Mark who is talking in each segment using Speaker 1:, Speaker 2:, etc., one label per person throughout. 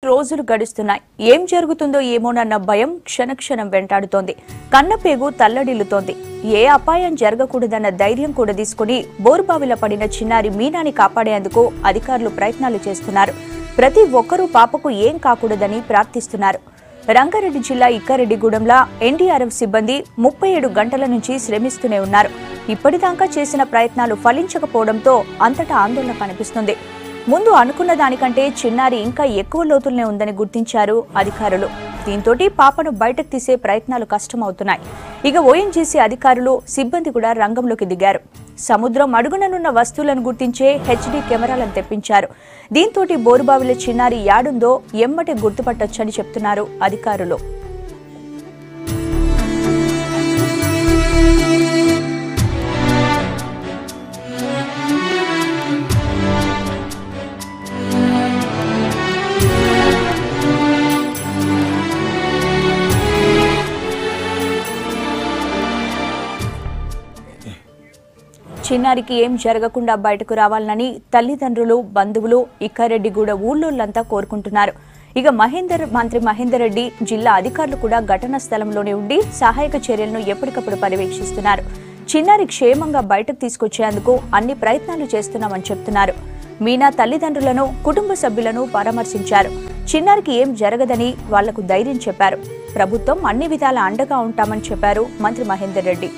Speaker 1: రోజులు గడుస్తున్నాయి. ఏం జరుగుతుందో ఏమోనన్న భయం క్షణక్షణం వెంటాడుతోంది. కన్నపేగు తల్లడిల్లుతోంది. ఏ అపాయం జరగకూడదన్న ధైర్యం కూడా తీసుకుని బోరుబావిలో పడిన చిన్నారి మీనాని కాపాడేందుకు అధికారులు ప్రయత్నాలు చేస్తున్నారు. ప్రతి ఒక్కరూ పాపకు ఏం కాకూడదని ప్రార్థిస్తున్నారు. రంగారెడ్డి జిల్లా ఇక్కారెడ్డిగూడెంలో ఎన్డీఆర్ఎఫ్ సిబ్బంది 37 గంటల నుంచి శ్రమిస్తూనే ఉన్నారు. ఇప్పటిదాకా చేసిన ప్రయత్నాలు ఫలించకపోవడంతో అంతటా ఆందోళన కనిపిస్తుంది. ముందు అనుకున్న దానికంటే చిన్నారి ఇంకా ఎక్కువ లోతుల్నే ఉందని గుర్తించారు అధికారులు. దీంతో పాపను బయటకు తీసే ప్రయత్నాలు కష్టమవుతున్నాయి. ఇక ఓఎన్జీసీ అధికారులు సిబ్బంది కూడా రంగంలోకి దిగారు. సముద్రం అడుగుననున్న వస్తువులను గుర్తించే హెచ్డీ కెమెరాలను తెప్పించారు. దీంతో బోరుబావిలో చిన్నారి యాడుందో ఎమ్మటే గుర్తుపట్టొచ్చని చెప్తున్నారు అధికారులు. చిన్నారికి ఏం జరగకుండా బయటకు రావాలని తల్లిదండ్రులు, బంధువులు, ఇక్కారెడ్డిగూడ ఊళ్ళోళ్లంతా కోరుకుంటున్నారు. ఇక మంత్రి మహేందర్ రెడ్డి, జిల్లా అధికారులు కూడా ఘటనా స్థలంలోనే ఉండి సహాయక చర్యలను ఎప్పటికప్పుడు పర్యవేక్షిస్తున్నారు. చిన్నారి క్షేమంగా బయటకు తీసుకొచ్చేందుకు అన్ని ప్రయత్నాలు చేస్తున్నామని చెప్తున్నారు. మీనా తల్లిదండ్రులను, కుటుంబ సభ్యులను పరామర్శించారు. చిన్నారికి ఏం జరగదని వాళ్లకు ధైర్యం చెప్పారు. ప్రభుత్వం అన్ని విధాల అండగా ఉంటామని చెప్పారు మంత్రి మహేందర్ రెడ్డి.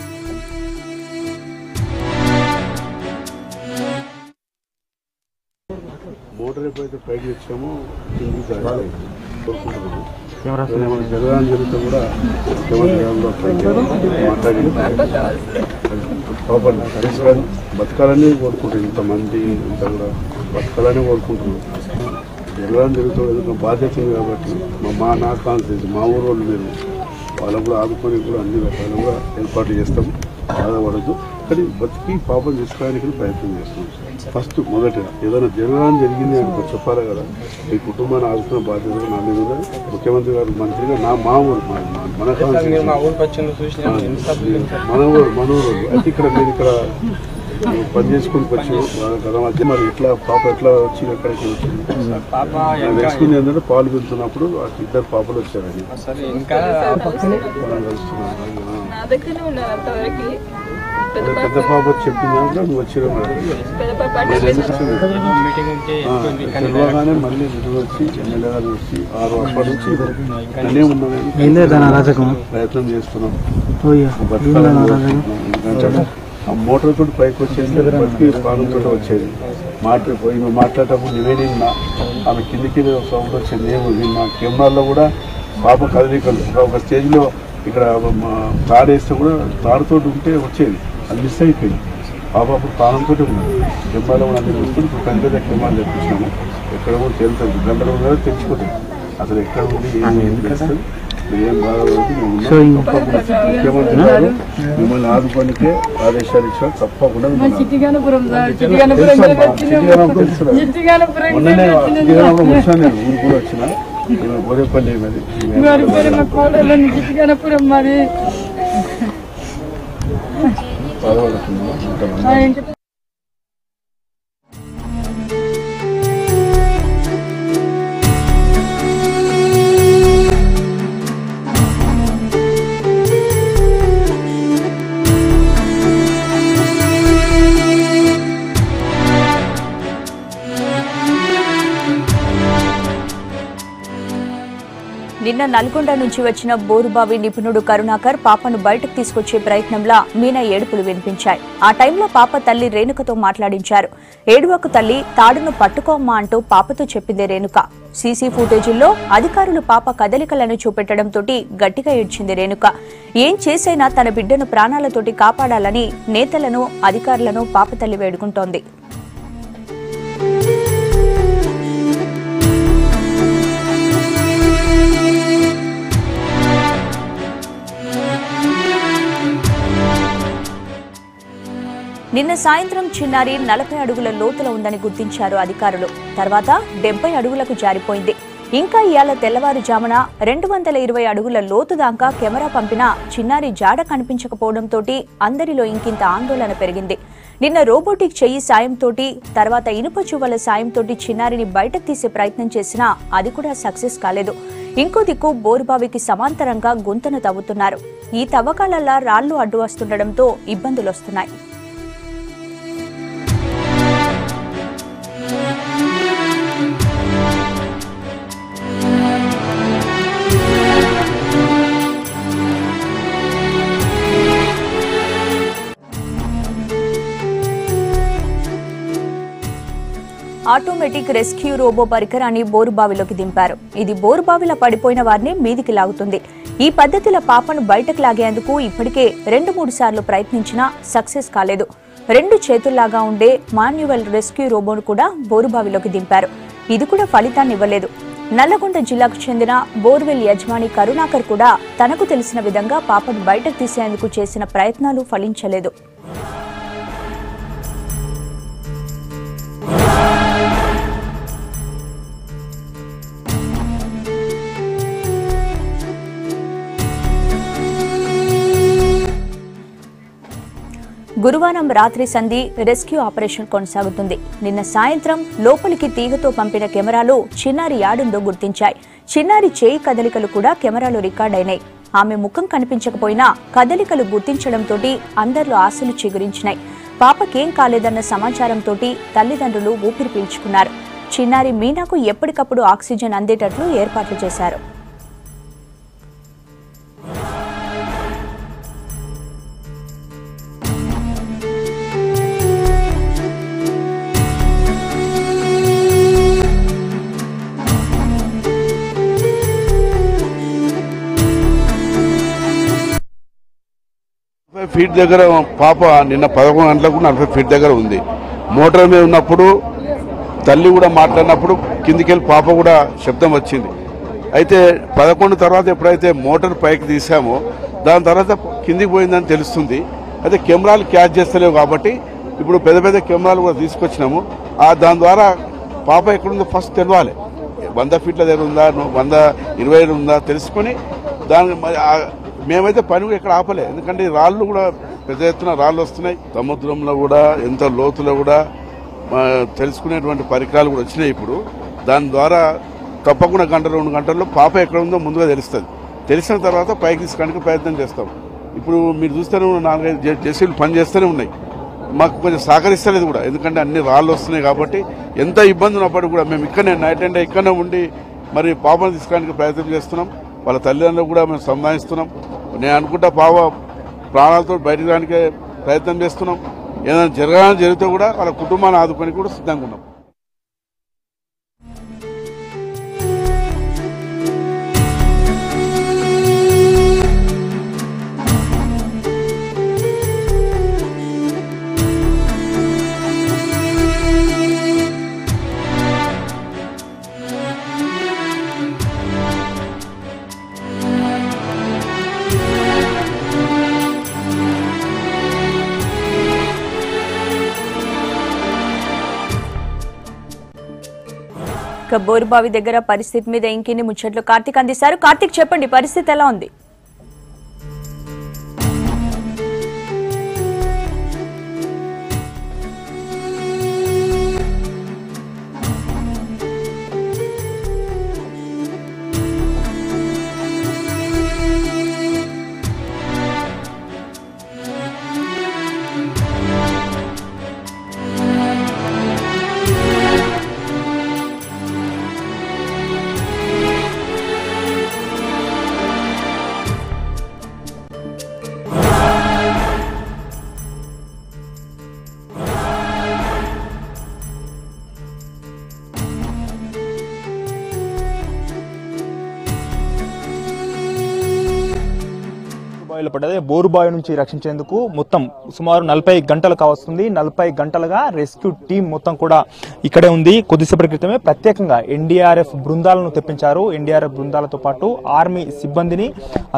Speaker 2: మోటార్ ఎప్పుడైతే పైకి వచ్చామో జరగాలని జరిగితే కూడా మాట్లాడి బతకాలని కోరుకుంటారు. ఇంతమంది ఇంత కూడా బతకాలని కోరుకుంటున్నారు. జరగాలని జరుగుతుంది బాధ్యత ఉంది కాబట్టి నా కాన్ఫిడెన్స్ మా ఊరు వాళ్ళు మీరు వాళ్ళకు కూడా ఆదుకొని కూడా అన్ని రకాలు కూడా ఏర్పాటు చేస్తాం. బాధపడద్దు, కానీ బతికి పాపం తీసుకోవడానికి ప్రయత్నం చేస్తున్నాం. ఫస్ట్ మొదట ఏదైనా జరగాలని జరిగింది అని చెప్పాలి కదా. ఈ కుటుంబాన్ని ఆదుకున్న బాధ్యత నా మీద ఉన్నది. ముఖ్యమంత్రి గారు మంత్రిగా మా ఊరు మన ఊరు అయితే ఇక్కడ మీరు ఇక్కడ పని చేసుకుని వచ్చారు కదా. మధ్య మరి ఎట్లా పాప ఎట్లా వచ్చి ఎక్కడికి వచ్చింది తెలుసుకుంది ఏంటంటే పాలు పెడుతున్నప్పుడు 2 పాపలు వచ్చారని పెద్ద పాప చెప్పిందంటే నువ్వు తెలియగానే మళ్ళీ వచ్చి ఎమ్మెల్యే గారు వచ్చి 6 అప్పటి నుంచి అన్నీ ఉన్నామని ప్రయత్నం చేస్తున్నాం. ఎందుకంటే ఆ మోటార్ తోటి పైకి వచ్చేసి బతికి ప్రాణంతో వచ్చేది. మాట్లాడేటప్పుడు నేనే నిన్నా ఆమె కిందికి సౌండ్ వచ్చేది. నేను నిన్న కెమెరాల్లో కూడా పాప కదలికలు ఒక స్టేజ్లో ఇక్కడ తాడేస్తే కూడా తాడుతోటి ఉంటే వచ్చేది, అది మిస్ అయిపోయింది. పాప అప్పుడు ప్రాణంతో ఉన్నది. కెమెరాలో కూడా అన్ని చూసుకుని ఇప్పుడు పెద్ద కెమెరాలు తెప్పించినాము. ఎక్కడ కూడా తేలుతుంది, గంటలు కూడా తెచ్చిపోతుంది. అసలు ఎక్కడ ఉంది ఏం చేస్తుంది ఏం బాధపడుతుంది. ముఖ్యమంత్రి గారు మిమ్మల్ని ఆదుకోనికే ఆదేశాలు ఇచ్చిన తప్పకుండా వచ్చాను. నేను ఊరు కూడా వచ్చిన బోరేపల్లి మరి బాధపడుతుంది. నిన్న నల్గొండ నుంచి వచ్చిన బోరుబావి నిపుణుడు కరుణాకర్ పాపను బయటకు తీసుకొచ్చే ప్రయత్నంలో మీనా ఏడుపులు వినిపించాయి. ఆ టైంలో పాప తల్లి రేణుకతో మాట్లాడించారు. ఏడువకు తల్లి, తాడును పట్టుకోమ్మా అంటూ పాపతో చెప్పింది రేణుక. సీసీ ఫుటేజీల్లో అధికారులు పాప కదలికలను చూపెట్టడంతో గట్టిగా ఏడ్చింది రేణుక. ఏం చేసైనా తన బిడ్డను ప్రాణాలతోటి కాపాడాలని నేతలను, అధికారులను పాప తల్లి వేడుకుంటోంది. నిన్న సాయంత్రం చిన్నారి 40 అడుగుల లోతులో ఉందని గుర్తించారు అధికారులు. తర్వాత 70 అడుగులకు జారిపోయింది. ఇంకా ఇయాల తెల్లవారుజామున 220 అడుగుల లోతు దాకా కెమెరా పంపినా చిన్నారి జాడ కనిపించకపోవడంతో అందరిలో ఇంకింత ఆందోళన పెరిగింది.
Speaker 1: నిన్న రోబోటిక్ చెయ్యి సాయంతోటి తర్వాత ఇనుప చువ్వల సాయంతోటి చిన్నారిని బయటకు తీసే ప్రయత్నం చేసినా అది కూడా సక్సెస్ కాలేదు. ఇంకో దిక్కు బోరుబావికి సమాంతరంగా గుంతను తవ్వుతున్నారు. ఈ తవ్వకాలల్లా రాళ్లు అడ్డు వస్తుండటంతో ఇబ్బందులొస్తున్నాయి. ఆటోమేటిక్ రెస్క్యూ రోబో పరికరాన్ని బోరుబావిలోకి దింపారు. ఇది బోరుబావిలో పడిపోయిన వారిని మీదికి లాగుతుంది. ఈ పద్ధతిలో పాపను బయటకు లాగేందుకు ఇప్పటికే 2-3 సార్లు ప్రయత్నించినా సక్సెస్ కాలేదు. 2 చేతుల్లాగా ఉండే మాన్యువల్ రెస్క్యూ రోబోను కూడా బోరుబావిలోకి దింపారు. ఇది కూడా ఫలితాన్ని ఇవ్వలేదు. నల్లగొండ జిల్లాకు చెందిన బోర్వెల్ యజమాని కరుణాకర్ కూడా తనకు తెలిసిన విధంగా పాపను బయటకు తీసేందుకు చేసిన ప్రయత్నాలు ఫలించలేదు. గురువారం రాత్రి సంధి రెస్క్యూ ఆపరేషన్ కొనసాగుతుంది. నిన్న సాయంత్రం లోపలికి తీగతో పంపిన కెమెరాలు చిన్నారి యాడుందో గుర్తించాయి. చిన్నారి చేయి కదలికలు కూడా కెమెరాలో రికార్డైనాయి. ఆమె ముఖం కనిపించకపోయినా కదలికలు గుర్తించడంతో అందరిలో ఆశలు చిగురించినాయి. పాపకేం కాలేదన్న సమాచారంతో తల్లిదండ్రులు ఊపిరి పీల్చుకున్నారు. చిన్నారి మీనాకు ఎప్పటికప్పుడు ఆక్సిజన్ అందేటట్లు ఏర్పాట్లు చేశారు.
Speaker 2: ఫీట్ దగ్గర పాప నిన్న 11 గంటలకు 40 ఫీట్ దగ్గర ఉంది. మోటార్ మీద ఉన్నప్పుడు తల్లి కూడా మాట్లాడినప్పుడు కిందికి వెళ్ళి పాప కూడా శబ్దం వచ్చింది. అయితే 11 తర్వాత ఎప్పుడైతే మోటార్ పైకి తీసామో దాని తర్వాత కిందికి పోయిందని తెలుస్తుంది. అయితే కెమెరాలు క్యాచ్ చేస్తలేవు కాబట్టి ఇప్పుడు పెద్ద పెద్ద కెమెరాలు కూడా తీసుకొచ్చినాము. దాని ద్వారా పాప ఎక్కడుందో ఫస్ట్ తెలవాలి. 100 ఫీట్ల దగ్గర ఉందా, 120 ఉందా తెలుసుకొని దాని మేమైతే పని కూడా ఎక్కడ ఆపలే. ఎందుకంటే రాళ్ళు కూడా పెద్ద ఎత్తున రాళ్ళు వస్తున్నాయి. సముద్రంలో కూడా ఎంత లోతులో కూడా తెలుసుకునేటువంటి పరికరాలు కూడా వచ్చినాయి. ఇప్పుడు దాని ద్వారా తప్పకుండా 1-2 గంటల్లో పాప ఎక్కడ ఉందో ముందుగా తెలుస్తుంది. తెలిసిన తర్వాత పైకి తీసుకోవడానికి ప్రయత్నం చేస్తాం. ఇప్పుడు మీరు చూస్తూనే 4-5 జెసిబీలు పని చేస్తూనే ఉన్నాయి. మాకు కొంచెం సహకరిస్తలేదు కూడా, ఎందుకంటే అన్ని రాళ్ళు వస్తున్నాయి కాబట్టి ఎంత ఇబ్బంది ఉన్నప్పటికీ కూడా మేము ఇక్కడనే నైట్ అండ్ ఇక్కడనే ఉండి మరి పాపను తీసుకోవడానికి ప్రయత్నం చేస్తున్నాం. వాళ్ళ తల్లిదండ్రులు కూడా మేము సంధానిస్తున్నాం. నేను అనుకుంటా పాప ప్రాణాలతో బయటకు రావడానికి ప్రయత్నం చేస్తున్నాం. ఏదైనా జరిగితే కూడా వాళ్ళ కుటుంబాన్ని ఆదుకొని కూడా సిద్ధంగా ఉన్నాం.
Speaker 1: బోరుబావి దగ్గర పరిస్థితి మీద ఇంకిన్ని ముచ్చట్లు కార్తీక్ అందిస్తారు. కార్తీక్, చెప్పండి, పరిస్థితి ఎలా ఉంది?
Speaker 3: పడ్డది. బోరుబావి నుంచి రక్షించేందుకు మొత్తం సుమారు 40 గంటలు కావస్తుంది. 40 గంటలుగా రెస్క్యూ టీం మొత్తం కూడా ఇక్కడే ఉంది. కొద్దిసేపటి క్రితమే ప్రత్యేకంగా ఎన్డీఆర్ఎఫ్ బృందాలను తెప్పించారు. ఎన్డీఆర్ఎఫ్ బృందాలతో పాటు ఆర్మీ సిబ్బందిని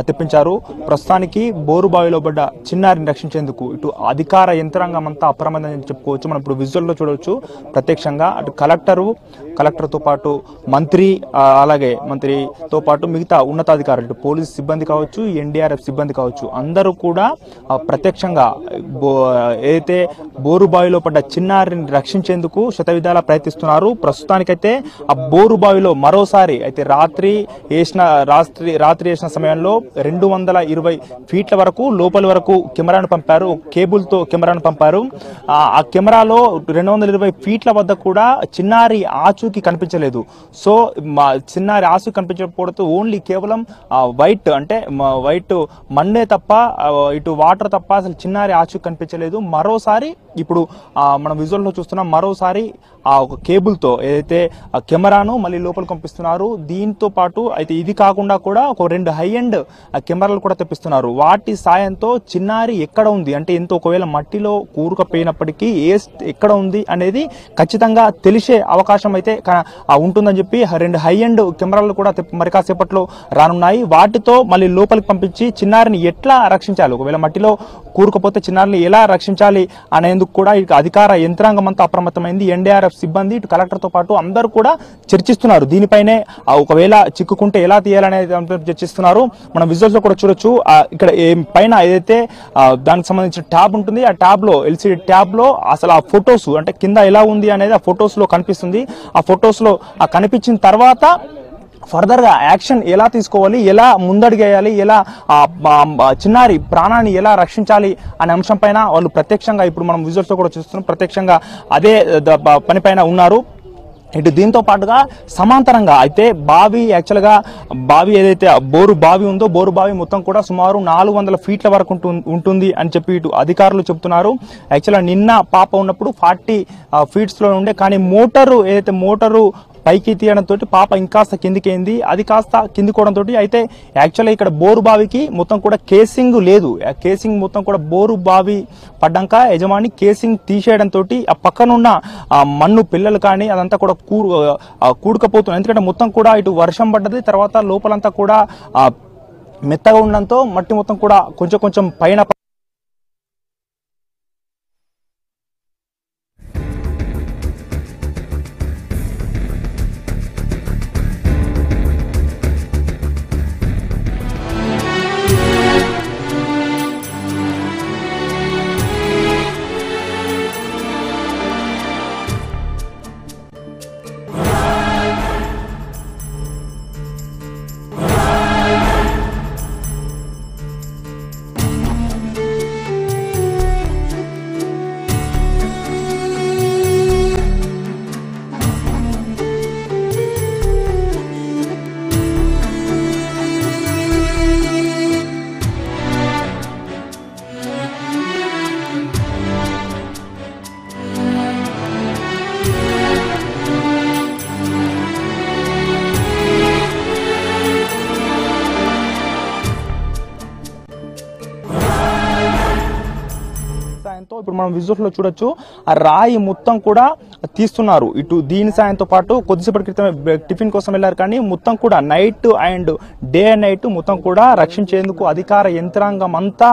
Speaker 3: తెప్పించారు. ప్రస్తుతానికి బోరుబావిలో పడ్డ చిన్నారిని రక్షించేందుకు ఇటు అధికార యంత్రాంగం అంతా అప్రమత్తంగా చెప్పుకోవచ్చు. మనం ఇప్పుడు విజువల్లో చూడవచ్చు ప్రత్యక్షంగా. అటు కలెక్టరు, కలెక్టర్తో పాటు మంత్రి, అలాగే మంత్రితో పాటు మిగతా ఉన్నతాధికారులు, పోలీస్ సిబ్బంది కావచ్చు, ఎన్డీఆర్ఎఫ్ సిబ్బంది కావచ్చు, అందరూ కూడా ప్రత్యక్షంగా ఏదైతే బోరుబావిలో పడ్డ చిన్నారిని రక్షించేందుకు శతవిధాలా ప్రయత్నిస్తున్నారు. ప్రస్తుతానికైతే ఆ బోరుబావిలో మరోసారి అయితే రాత్రి వేసిన సమయంలో 220 ఫీట్ల వరకు లోపలి వరకు కెమెరాను పంపారు, కేబుల్తో కెమెరాను పంపారు. ఆ కెమెరాలో 220 ఫీట్ల వద్ద కూడా చిన్నారి ఆచూకీ కనిపించలేదు. సో చిన్నారి ఆచూకీ కనిపించకపోవడంతో ఓన్లీ కేవలం వైట్ మన్నే తప్ప, ఇటు వాటర్ తప్ప అసలు చిన్నారి ఆచూకీ కనిపించలేదు. మరోసారి ఇప్పుడు మనం విజువల్ లో చూస్తున్నాం, మరోసారి ఆ ఒక కేబుల్తో ఏదైతే కెమెరాను మళ్ళీ లోపలికి పంపిస్తున్నారు. దీంతో పాటు అయితే ఇది కాకుండా కూడా ఒక 2 హై ఎండ్ కెమెరాలు కూడా తెప్పిస్తున్నారు. వాటి సాయంతో చిన్నారి ఎక్కడ ఉంది అంటే ఎంతో ఒకవేళ మట్టిలో కూరుకుపోయినప్పటికీ ఎక్కడ ఉంది అనేది ఖచ్చితంగా తెలిసే అవకాశం అయితే ఉంటుందని చెప్పి 2 హై ఎండ్ కెమెరాలు కూడా మరి కాసేపట్లో రానున్నాయి. వాటితో మళ్ళీ లోపలికి పంపించి చిన్నారిని ఎట్లా రక్షించాలి, ఒకవేళ మట్టిలో కూరుకుపోతే చిన్నారిని ఎలా రక్షించాలి అనేందుకు కూడా ఇక అధికార యంత్రాంగం అంతా అప్రమత్తమైంది. ఎన్డీఆర్ఎఫ్ సిబ్బంది, ఇటు కలెక్టర్తో పాటు అందరూ కూడా చర్చిస్తున్నారు. దీనిపైనే ఒకవేళ చిక్కుకుంటే ఎలా తీయాలనేది చర్చిస్తున్నారు. మనం విజువల్స్ లో కూడా చూడొచ్చు. ఇక్కడ పైన ఏదైతే దానికి సంబంధించిన ట్యాబ్ ఉంటుంది, ఆ ట్యాబ్ లో ఎల్సిడి ట్యాబ్ లో అసలు ఆ ఫొటోస్ అంటే కింద ఎలా ఉంది అనేది ఆ ఫొటోస్ లో కనిపిస్తుంది. ఆ ఫొటోస్ లో కనిపించిన తర్వాత ఫర్దర్ గా యాక్షన్ ఎలా తీసుకోవాలి, ఎలా ముందడుగేయాలి, ఎలా చిన్నారి ప్రాణాన్ని ఎలా రక్షించాలి అనే అంశం పైన వాళ్ళు ప్రత్యక్షంగా ఇప్పుడు మనం విజువల్స్ లో కూడా చూస్తున్నాం, ప్రత్యక్షంగా అదే పనిపైన ఉన్నారు. ఇటు దీంతో పాటుగా సమాంతరంగా అయితే బావి ఏదైతే బోరు బావి ఉందో, బోరు బావి మొత్తం కూడా సుమారు 400 ఫీట్ల వరకు ఉంటుంది అని చెప్పి ఇటు అధికారులు చెప్తున్నారు. యాక్చువల్గా నిన్న పాప ఉన్నప్పుడు 40 ఫీట్స్ లో ఉండే, కానీ మోటారు పైకి తీయడంతో పాప ఇంకాస్త కిందికేంది, అది కాస్త కిందికోవడంతో అయితే యాక్చువల్గా ఇక్కడ బోరు బావికి మొత్తం కూడా కేసింగ్ లేదు. కేసింగ్ మొత్తం కూడా బోరు బావి పడ్డాక యజమాని కేసింగ్ తీసేయడంతో ఆ పక్కనున్న మన్ను పిల్లలు కానీ అదంతా కూడా కూడుకపోతుంది. ఎందుకంటే మొత్తం కూడా ఇటు వర్షం పడ్డది, తర్వాత లోపలంతా కూడా మెత్తగా ఉండడంతో మట్టి మొత్తం కూడా కొంచెం పైన ఇప్పుడు మనం విజువల్స్ లో చూడొచ్చు. ఆ రాయి మొత్తం కూడా తీస్తున్నారు. ఇటు దీని సాయంతో పాటు కొద్దిసేపటి క్రితమే టిఫిన్ కోసం వెళ్ళారు, కానీ మొత్తం కూడా night and day and night మొత్తం కూడా రక్షించేందుకు అధికార యంత్రాంగం అంతా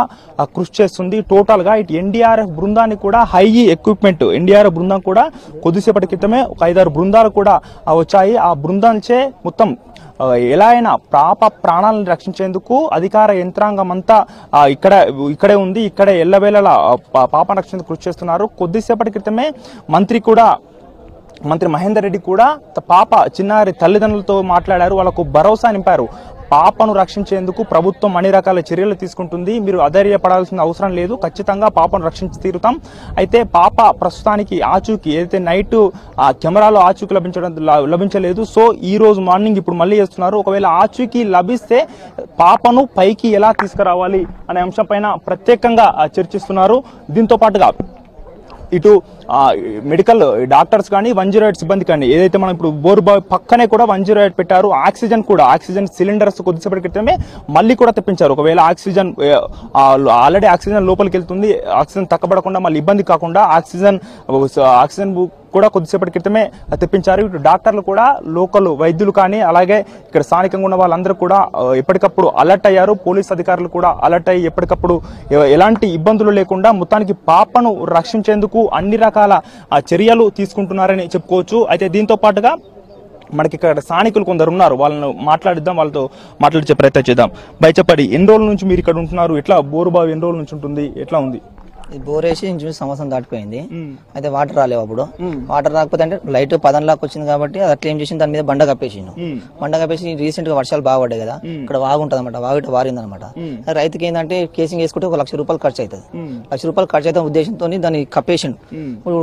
Speaker 3: కృషి చేస్తుంది. టోటల్ గా ఇటు ఎన్డీఆర్ఎఫ్ బృందాన్ని కూడా హై ఎక్విప్మెంట్ ఎన్డీఆర్ఎఫ్ బృందం కూడా కొద్దిసేపటి క్రితమే ఒక 5-6 బృందాలు కూడా వచ్చాయి. ఆ బృందాలచే మొత్తం ఎలా అయినా ప్రాణాలను రక్షించేందుకు అధికార యంత్రాంగం అంతా ఇక్కడే ఉంది. ఇక్కడే ఎల్లవేళలా పాపను రక్షించేందుకు కృషి చేస్తున్నారు. కొద్దిసేపటి క్రితమే మంత్రి మహేందర్ రెడ్డి కూడా చిన్నారి తల్లిదండ్రులతో మాట్లాడారు. వాళ్ళకు భరోసా నింపారు. పాపను రక్షించేందుకు ప్రభుత్వం అన్ని రకాల చర్యలు తీసుకుంటుంది, మీరు అధైర్యపడాల్సిన అవసరం లేదు, ఖచ్చితంగా పాపను రక్షించి తీరుతాం. అయితే పాప ప్రస్తుతానికి ఆచూకీ ఏదైతే నైట్ కెమెరాలో ఆచూకీ లభించలేదు. సో ఈ రోజు మార్నింగ్ ఇప్పుడు మళ్ళీ చేస్తున్నారు. ఒకవేళ ఆచూకీ లభిస్తే పాపను పైకి ఎలా తీసుకురావాలి అనే అంశం పైన ప్రత్యేకంగా చర్చిస్తున్నారు. దీంతో పాటుగా ఇటు మెడికల్ డాక్టర్స్ కానీ 108 సిబ్బంది కానీ ఏదైతే మనం ఇప్పుడు బోరుబావి పక్కనే కూడా 108 పెట్టారు. ఆక్సిజన్ సిలిండర్స్ కొద్దిసేపటి క్రితమే మళ్ళీ కూడా తెప్పించారు. ఒకవేళ ఆల్రెడీ ఆక్సిజన్ లోపలికి వెళ్తుంది, ఆక్సిజన్ తక్కబడకుండా మళ్ళీ ఇబ్బంది కాకుండా ఆక్సిజన్ కూడా కొద్దిసేపటి క్రితమే తెప్పించారు. ఇటు డాక్టర్లు కూడా లోకల్ వైద్యులు కానీ అలాగే ఇక్కడ స్థానికంగా ఉన్న వాళ్ళందరూ కూడా ఎప్పటికప్పుడు అలర్ట్ అయ్యారు. పోలీస్ అధికారులు కూడా అలర్ట్ అయ్యి ఎప్పటికప్పుడు ఎలాంటి ఇబ్బందులు లేకుండా మొత్తానికి పాపను రక్షించేందుకు అన్ని రకాల చర్యలు తీసుకుంటున్నారని చెప్పుకోవచ్చు. అయితే దీంతో పాటుగా మనకి ఇక్కడ స్థానికులు కొందరు ఉన్నారు, వాళ్ళను మాట్లాడిద్దాం, వాళ్ళతో మాట్లాడించే ప్రయత్నం చేద్దాం. బై చెప్పండి, ఎన్ని రోజుల నుంచి మీరు ఇక్కడ ఉంటున్నారు? ఎట్లా బోరుబావి ఎన్ని రోజుల నుంచి ఉంటుంది, ఎట్లా ఉంది?
Speaker 4: బోర్ వేసి ఇంచుమించు సంవత్సరం దాటిపోయింది. అయితే వాటర్ రాలేవు. అప్పుడు వాటర్ రాకపోతే అంటే లైట్ 10 లాక్ వచ్చింది కాబట్టి అది అట్లా ఏం చేసింది, దాని మీద బండ కప్పేసి రీసెంట్ గా వర్షాలు బాగా పడ్డాయి కదా, ఇక్కడ వాగు ఉంటుంది అనమాట, వాగు ఇట్లా వారింది అనమాట. రైతుకి ఏంటంటే కేసింగ్ వేసుకుంటే ₹1,00,000 ఖర్చు అవుతుంది. ₹1,00,000 ఖర్చు అవుతున్న ఉద్దేశంతో దాన్ని కప్పేసిండు. ఇప్పుడు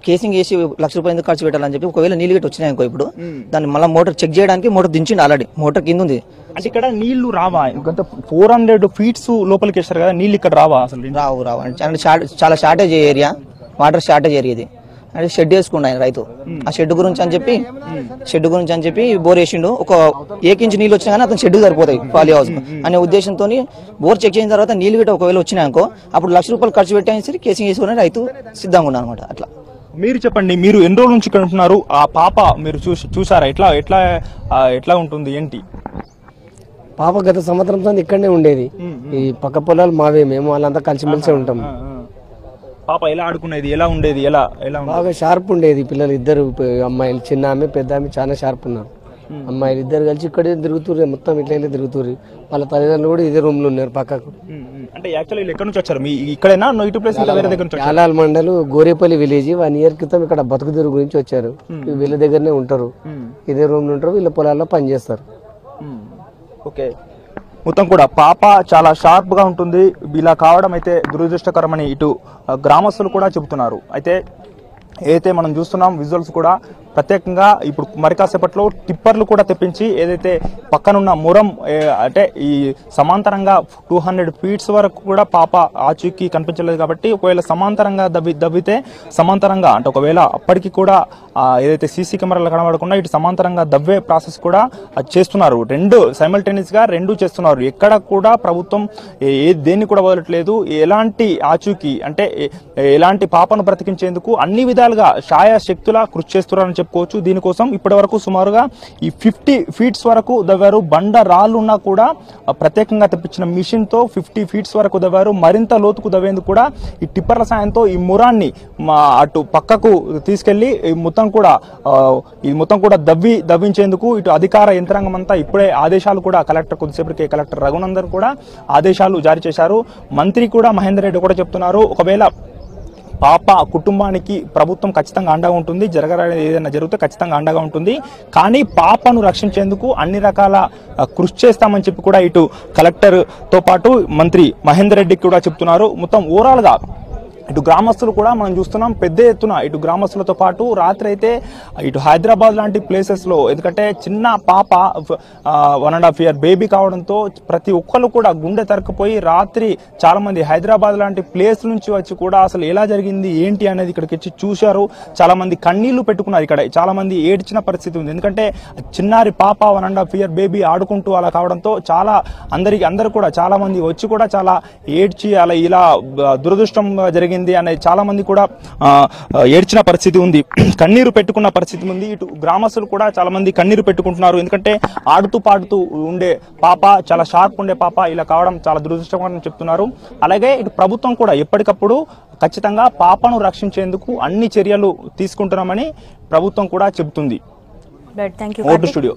Speaker 4: కేసింగ్ వేసి ₹1,00,000 ఎందుకు ఖర్చు పెట్టాలని చెప్పి ఒకవేళ నీళ్ళు గట్టి వచ్చినాయి అనుకో, ఇప్పుడు దాన్ని మళ్ళీ మోటార్ చెక్ చేయడానికి మోటార్ దించిండు. ఆల్రెడీ మోటార్ కింద ఉంది.
Speaker 3: అంటే ఇక్కడ నీళ్లు రావా? 400 feet లోపలికి వేస్తారు కదా, నీళ్ళు ఇక్కడ రావా? అసలు
Speaker 4: రావు అంటే చాలా shortage area, water shortage area ఇది. అంటే షెడ్ వేసుకుండు ఆయన రైతు. ఆ షెడ్ గురించి అని చెప్పి బోర్ వేసిండు. ఒక 1 ఇంచ్ నీళ్ళు వచ్చినా కానీ అతను షెడ్ సరిపోతాయి పాలి హౌస్ అనే ఉద్దేశంతో బోర్ చెక్ చేసిన తర్వాత నీళ్ళు గిట్ట ఒకవేళ వచ్చినాయనుకో అప్పుడు ₹1,00,000 ఖర్చు పెట్టాయని సరే కేసింగ్ వేసుకుని రైతు సిద్ధంగా ఉన్నాడు అనమాట. అట్లా
Speaker 3: మీరు చెప్పండి, మీరు ఎన్ని రోజుల నుంచి ఇక్కడ ఉంటున్నారు? ఆ పాప మీరు చూసారా? ఎట్లా ఉంటుంది ఏంటి?
Speaker 5: పాప గత సంవత్సరం ఇక్కడనే ఉండేది. ఈ పక్క పొలాలు మావే, మేము వాళ్ళంతా కలిసిమెలిసి ఉంటాం.
Speaker 3: పాప ఎలా ఆడుకునేది, ఎలా ఉండేది,
Speaker 5: బాగా షార్ప్ ఉండేది. పిల్లలు ఇద్దరు అమ్మాయిలు, చిన్న ఆమె పెద్ద ఆమె చాలా షార్ప్ ఉన్నారు. అమ్మాయిలు ఇద్దరు కలిసి ఇక్కడే తిరుగుతుర్రు, మొత్తం ఇట్లయితే తిరుగుతుర్రు. వాళ్ళ తల్లిదండ్రులు కూడా ఇదే రూమ్ లో ఉన్నారు పక్కకు.
Speaker 3: అంటే యాక్చువల్లీ ఎక్కడి నుంచి వచ్చారు? మీ ఇక్కడైనా ఇటు ప్లేస్ వేరే దగ్గర నుంచి?
Speaker 5: యాలాల్ మండల్ గోరేపల్లి విలేజ్. 1 year క్రితం ఇక్కడ బతుకుదెరువు గురించి వచ్చారు. వీళ్ళ దగ్గరనే ఉంటారు, ఇదే రూమ్ లో ఉంటారు, వీళ్ళ పొలాల్లో పనిచేస్తారు.
Speaker 3: ఓకే, మొత్తం కూడా పాప చాలా షార్ప్ గా ఉంటుంది. ఇలా కావడం అయితే దురదృష్టకరమని ఇటు గ్రామస్తులు కూడా చెబుతున్నారు. అయితే మనం చూస్తున్నాం విజువల్స్ కూడా ప్రత్యేకంగా ఇప్పుడు మరి కాసేపట్లో టిప్పర్లు కూడా తెప్పించి ఏదైతే పక్కనున్న మురం అంటే ఈ సమాంతరంగా 200 feet వరకు కూడా పాప ఆచూకీ కనిపించలేదు కాబట్టి ఒకవేళ సమాంతరంగా దవ్వితే సమాంతరంగా అంటే ఒకవేళ అప్పటికి కూడా ఏదైతే సీసీ కెమెరాలు కనబడకుండా ఇటు సమాంతరంగా దవ్వే ప్రాసెస్ కూడా చేస్తున్నారు. సైమల్టేనియస్ గా చేస్తున్నారు. ఎక్కడ కూడా ప్రభుత్వం దేన్ని కూడా వదలట్లేదు. ఎలాంటి ఆచూకీ అంటే ఎలాంటి పాపను బ్రతికించేందుకు అన్ని విధాలుగా శాయశక్తులా కృషి చేస్తున్నారని చెప్పుకోవచ్చు. దీనికోసం ఇప్పటి వరకు సుమారుగా ఈ 50 feet వరకు దవ్వారు. బండ రాళ్ళున్నా కూడా ప్రత్యేకంగా తెప్పించిన మిషన్ తో 50 feet వరకు దవ్వారు. మరింత లోతుకు దవ్వేందుకు కూడా ఈ టిప్పర్ల సాయంతో ఈ మురాన్ని అటు పక్కకు తీసుకెళ్లి మొత్తం కూడా దవ్వించేందుకు ఇటు అధికార యంత్రాంగం అంతా ఇప్పుడే ఆదేశాలు కూడా కొద్దిసేపటికే కలెక్టర్ రఘునందన్ కూడా ఆదేశాలు జారీ చేశారు. మంత్రి కూడా మహేందర్ రెడ్డి కూడా చెప్తున్నారు, ఒకవేళ పాప కుటుంబానికి ప్రభుత్వం ఖచ్చితంగా అండగా ఉంటుంది, ఏదైనా జరిగితే ఖచ్చితంగా అండగా ఉంటుంది, కానీ పాపను రక్షించేందుకు అన్ని రకాల కృషి చేస్తామని చెప్పి కూడా ఇటు కలెక్టర్ తో పాటు మంత్రి మహేందర్ రెడ్డి కూడా చెప్తున్నారు. మొత్తం ఓవరాల్ గా ఇటు గ్రామస్తులు కూడా మనం చూస్తున్నాం పెద్ద ఎత్తున ఇటు గ్రామస్తులతో పాటు రాత్రి అయితే ఇటు హైదరాబాద్ లాంటి ప్లేసెస్ లో, ఎందుకంటే చిన్న పాప 1.5 year బేబీ కావడంతో ప్రతి ఒక్కరు కూడా గుండె తరకపోయి రాత్రి చాలా మంది హైదరాబాద్ లాంటి ప్లేస్ నుంచి వచ్చి కూడా అసలు ఎలా జరిగింది ఏంటి అనేది ఇక్కడికి వచ్చి చూశారు. చాలా మంది కన్నీళ్లు పెట్టుకున్నారు. ఇక్కడ చాలా మంది ఏడ్చిన పరిస్థితి ఉంది. ఎందుకంటే చిన్నారి పాప 1.5 year బేబీ ఆడుకుంటూ అలా కావడంతో అందరూ కూడా చాలా మంది వచ్చి కూడా చాలా ఏడ్చి అలా ఇలా దురదృష్టం జరిగింది అనేది చాలా మంది కూడా ఏడ్చిన పరిస్థితి ఉంది, కన్నీరు పెట్టుకున్న పరిస్థితి ఉంది. ఇటు గ్రామస్తులు కూడా చాలా మంది కన్నీరు పెట్టుకుంటున్నారు. ఎందుకంటే ఆడుతూ పాడుతూ ఉండే పాప, చాలా షార్ప్ ఉండే పాప ఇలా కావడం చాలా దురదృష్టకరమని చెప్తున్నారు. అలాగే ఇటు ప్రభుత్వం కూడా ఎప్పటికప్పుడు ఖచ్చితంగా పాపను రక్షించేందుకు అన్ని చర్యలు తీసుకుంటున్నామని ప్రభుత్వం కూడా చెబుతుంది.
Speaker 1: Right, thank you.
Speaker 3: స్టూడియో.